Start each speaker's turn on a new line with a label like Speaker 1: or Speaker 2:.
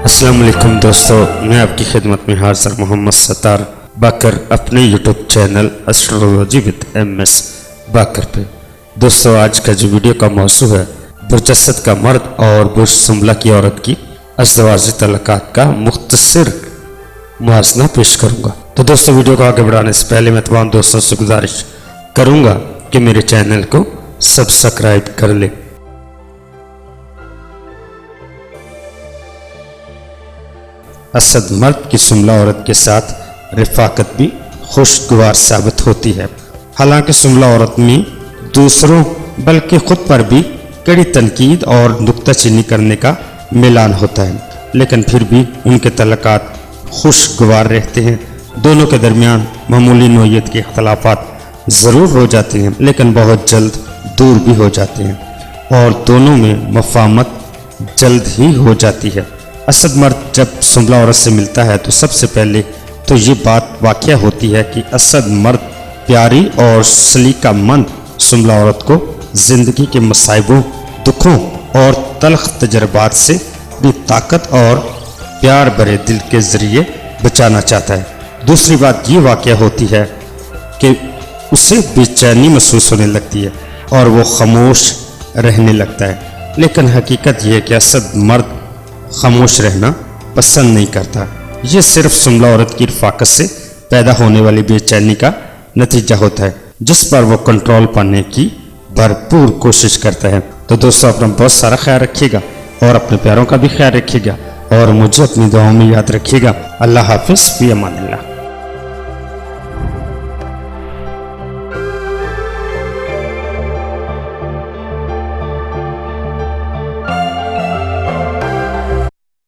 Speaker 1: السلام علیکم دوستو، میں آپ کی خدمت میں حاضر محمد ستار باکر اپنے YouTube channel astrology with M S Baqir پہ۔ دوستو، آج کا جو ویڈیو کا موضوع ہے برج اسد کا مرد اور برج سنبلہ کی عورت کی ازدواجی تعلقات کا مختصر موازنہ پیش کروں گا۔ تو دوستو، ویڈیو کو آگے بڑھانے سے پہلے میں تمام دوستوں سے گزارش کروں گا کہ میرے چینل کو سبسکرائب کر لیں۔ اسد مرد کی سنبلہ عورت کے ساتھ رفاقت بھی خوشگوار ثابت ہوتی ہے۔ حالانکہ سنبلہ عورت میں دوسروں بلکہ خود پر بھی کڑی تنقید اور نکتہ چینی کرنے کا میلان ہوتا ہے، لیکن پھر بھی ان کے تعلقات خوشگوار رہتے ہیں۔ دونوں کے درمیان معمولی نوعیت کے اختلافات ضرور ہو جاتے ہیں، لیکن بہت جلد دور بھی ہو جاتے ہیں اور دونوں میں مفاہمت جلد ہی ہو جاتی ہے۔ اسد مرد جب سنبلہ عورت سے ملتا ہے تو سب سے پہلے تو یہ بات واقع ہوتی ہے کہ اسد مرد پیاری اور سلیقہ مند سنبلہ عورت کو زندگی کے مصائبوں، دکھوں اور تلخ تجربات سے بھی طاقت اور پیار بھرے دل کے ذریعے بچانا چاہتا ہے۔ دوسری بات یہ واقع ہوتی ہے کہ اسے بے چینی محسوس ہونے لگتی ہے اور وہ خاموش رہنے لگتا ہے، لیکن حقیقت یہ ہے کہ اسد مرد خاموش رہنا پسند نہیں کرتا۔ یہ صرف سنبلہ عورت کی رفاقت سے پیدا ہونے والی بے چینی کا نتیجہ ہوتا ہے، جس پر وہ کنٹرول پانے کی بھرپور کوشش کرتا ہے۔ تو دوستو، اپنا بہت سارا خیال رکھیے گا اور اپنے پیاروں کا بھی خیال رکھیے گا اور مجھے اپنی دعاؤں میں یاد رکھیے گا۔ اللہ حافظ، فی امان اللہ۔